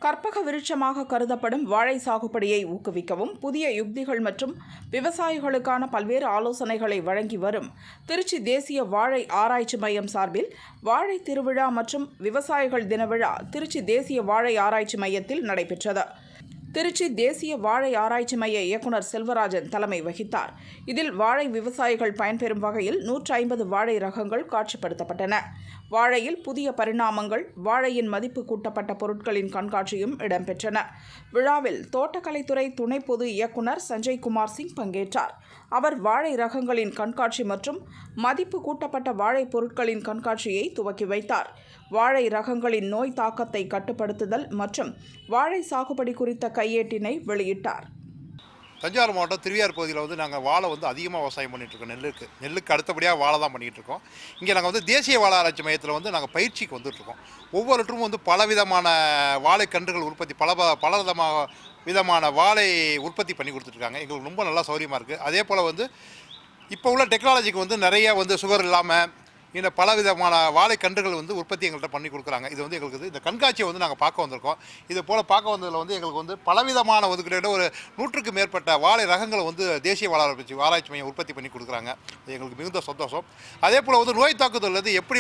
கற்பக விருட்சமாக கருதப்படும் வாழை சாகுபடியை ஊக்குவிக்கவும் புதிய யுக்திகள் மற்றும் விவசாயிகளுக்கான பல்வேறு ஆலோசனைகளை வழங்கி வரும் திருச்சி தேசிய வாழை ஆராய்ச்சி மையம் சார்பில் வாழை திருவிழா மற்றும் விவசாயிகள் தின விழா திருச்சி தேசிய வாழை ஆராய்ச்சி மையத்தில் நடைபெற்றது. திருச்சி தேசிய வாழை ஆராய்ச்சி மைய இயக்குநர் செல்வராஜன் தலைமை வகித்தார். இதில் வாழை விவசாயிகள் பயன்பெறும் வகையில் 150 வாழை ரகங்கள் காட்சிப்படுத்தப்பட்டன. வாழையில் புதிய பரிணாமங்கள், வாழையின் மதிப்பு கூட்டப்பட்ட பொருட்களின் கண்காட்சியும் இடம்பெற்றன. விழாவில் தோட்டக்கலைத்துறை துணை பொது இயக்குநர் சஞ்சய்குமார் சிங் பங்கேற்றார். அவர் வாழை ரகங்களின் கண்காட்சி மற்றும் மதிப்பு கூட்டப்பட்ட வாழை பொருட்களின் கண்காட்சியை துவக்கி வைத்தார். வாழை ரகங்களின் நோய் தாக்கத்தை கட்டுப்படுத்துதல் மற்றும் வாழை சாகுபடி குறித்த கையேட்டினை வெளியிட்டார். தஞ்சாவூர் மாவட்டம் திருவையாறு பகுதியில் நாங்கள் வாழை அதிகமாக விவசாயம் பண்ணிகிட்ருக்கோம். நெல்லுக்கு அடுத்தபடியாக வாழை தான் பண்ணிகிட்ருக்கோம். இங்கே நாங்கள் தேசிய வாழை ஆராய்ச்சி மையத்தில் நாங்கள் பயிற்சிக்கு வந்துட்டுருக்கோம். ஒவ்வொருத்தரும் பலவிதமான வாழை கன்றுகள் உற்பத்தி விதமான வாழை உற்பத்தி பண்ணி கொடுத்துட்ருக்காங்க. எங்களுக்கு ரொம்ப நல்லா சௌகரியமாக இருக்குது. அதே போல் இப்போ உள்ள டெக்னாலஜிக்கு நிறைய சுகர் இல்லாமல் இந்த பலவிதமான வாழை கன்றுகள் உற்பத்தி எங்கள்கிட்ட பண்ணி கொடுக்குறாங்க. இது எங்களுக்கு இந்த கண்காட்சியை நாங்கள் பார்க்க வந்திருக்கோம். இது போல் பார்க்க வந்ததில் எங்களுக்கு பலவிதமான கிட்ட ஒரு 100க்கு மேற்பட்ட வாழை ரகங்களை தேசிய வாழை ஆராய்ச்சி மையம் உற்பத்தி பண்ணி கொடுக்குறாங்க. எங்களுக்கு மிகுந்த சந்தோஷம். அதே போல் நோய் தாக்குதல் எப்படி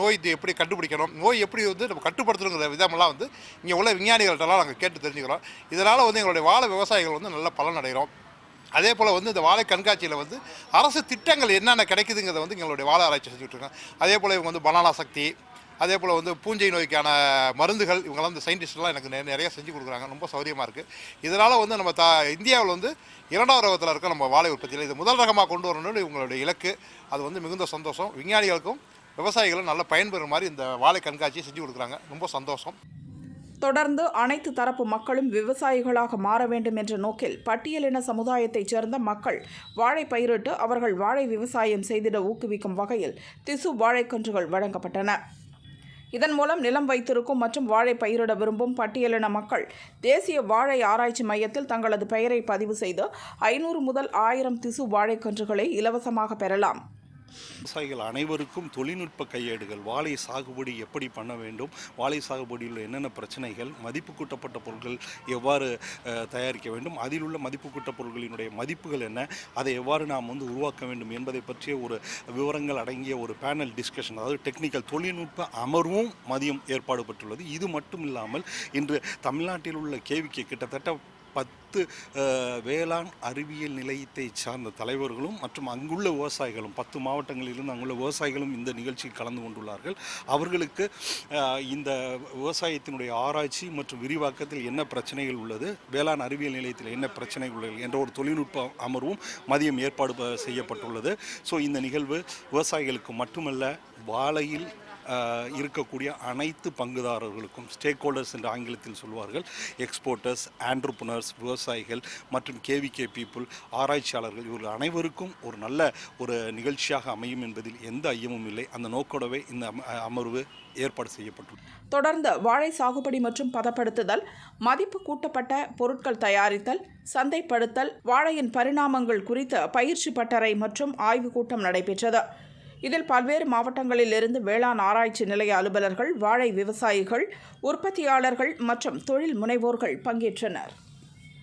நோய் எப்படி கண்டுபிடிக்கணும், நோய் எப்படி நம்ம கட்டுப்படுத்தணுங்கிற விதமெல்லாம் இங்கே உள்ள விஞ்ஞானிகள்கிட்டலாம் நாங்கள் கேட்டு தெரிஞ்சுக்கிறோம். இதனால் எங்களுடைய வாழை விவசாயிகள் நல்ல பலன் அடைகிறோம். அதே போல் இந்த வாழை கண்காட்சியில் அரசு திட்டங்கள் என்னென்ன கிடைக்குதுங்கிறத எங்களுடைய வாழை ஆராய்ச்சி செஞ்சுட்ருக்கோம். அதே போல் இவங்க பனானா சக்தி, அதே போல் பூஞ்சை நோய்க்கான மருந்துகள் இவங்களாம் சயின்டிஸ்ட்லாம் எனக்கு நிறைய செஞ்சு கொடுக்குறாங்க. ரொம்ப சௌகரியமாக இருக்குது. இதனால் நம்ம இந்தியாவில் 2வது ரகத்தில் இருக்க நம்ம வாழை உற்பத்தியில் இது முதல் ரகமாக கொண்டு வரணும்னு இவங்களுடைய இலக்கு. அது மிகுந்த சந்தோஷம். விஞ்ஞானிகளுக்கும் விவசாயிகளும் நல்ல பயன்பெறும் மாதிரி இந்த வாழை கண்காட்சியை செஞ்சு கொடுக்குறாங்க. ரொம்ப சந்தோஷம். தொடர்ந்து அனைத்து தரப்பு மக்களும் விவசாயிகளாக மாற வேண்டும் என்ற நோக்கில் பட்டியலின சமுதாயத்தைச் சேர்ந்த மக்கள் வாழை பயிரிட்டு அவர்கள் வாழை விவசாயம் செய்திட ஊக்குவிக்கும் வகையில் திசு வாழைக்கன்றுகள் வழங்கப்பட்டன. இதன் மூலம் நிலம் வைத்திருக்கும் மற்றும் வாழை பயிரிட விரும்பும் பட்டியலின மக்கள் தேசிய வாழை ஆராய்ச்சி மையத்தில் தங்களது பெயரை பதிவு செய்து 500 முதல் 1000 திசு வாழைக்கன்றுகளை இலவசமாக பெறலாம். விவசாயிகள் அனைவருக்கும் தொழில்நுட்ப கையேடுகள், வாழை சாகுபடி எப்படி பண்ண வேண்டும், வாழை சாகுபடியில் என்னென்ன பிரச்சனைகள், மதிப்பு கூட்டப்பட்ட பொருட்கள் எவ்வாறு தயாரிக்க வேண்டும், அதில் உள்ள மதிப்பு கூட்ட பொருட்களினுடைய மதிப்புகள் என்ன, அதை எவ்வாறு நாம் உருவாக்க வேண்டும் என்பதை பற்றிய ஒரு விவரங்கள் அடங்கிய ஒரு பேனல் டிஸ்கஷன், அதாவது டெக்னிக்கல் தொழில்நுட்ப அமர்வும் மதியம் ஏற்பாடு பெற்றுள்ளது. இது மட்டும் இல்லாமல் இன்று தமிழ்நாட்டில் உள்ள கேவிக்கு கிட்டத்தட்ட 10 வேளாண் அறிவியல் நிலையத்தை சார்ந்த தலைவர்களும் மற்றும் அங்குள்ள விவசாயிகளும் 10 மாவட்டங்களிலிருந்து அங்குள்ள விவசாயிகளும் இந்த நிகழ்ச்சியில் கலந்து கொண்டுள்ளார்கள். அவர்களுக்கு இந்த விவசாயத்தினுடைய ஆராய்ச்சி மற்றும் விரிவாக்கத்தில் என்ன பிரச்சனைகள் உள்ளது, வேளாண் அறிவியல் நிலையத்தில் என்ன பிரச்சனைகள் உள்ளது என்ற ஒரு தொழில்நுட்ப அமர்வும் மதியம் ஏற்பாடு செய்யப்பட்டுள்ளது. ஸோ இந்த நிகழ்வு விவசாயிகளுக்கு மட்டுமல்ல, வாழையில் இருக்கக்கூடிய அனைத்து பங்குதாரர்களுக்கும், ஸ்டேக் ஹோல்டர்ஸ் என்று ஆங்கிலத்தில் சொல்வார்கள், எக்ஸ்போர்ட்டர்ஸ், ஆண்டர்பிரனர்ஸ், விவசாயிகள் மற்றும் கேவிகே பீப்புள், ஆராய்ச்சியாளர்கள், இவர்கள் அனைவருக்கும் ஒரு நல்ல ஒரு நிகழ்ச்சியாக அமையும் என்பதில் எந்த ஐயமும் இல்லை. அந்த நோக்கோடவே இந்த அமர்வு ஏற்பாடு செய்யப்பட்டுள்ளது. தொடர்ந்து வாழை சாகுபடி மற்றும் பதப்படுத்துதல், மதிப்பு கூட்டப்பட்ட பொருட்கள் தயாரித்தல், சந்தைப்படுத்தல், வாழையின் பரிணாமங்கள் குறித்த பயிற்சி பட்டறை மற்றும் ஆய்வுக் கூட்டம் நடைபெற்றது. இதில் பல்வேறு மாவட்டங்களில் இருந்து வேளாண் ஆராய்ச்சி நிலைய அலுவலர்கள், வாழை விவசாயிகள், உற்பத்தியாளர்கள் மற்றும் தொழில் முனைவோர்கள் பங்கேற்றனர்.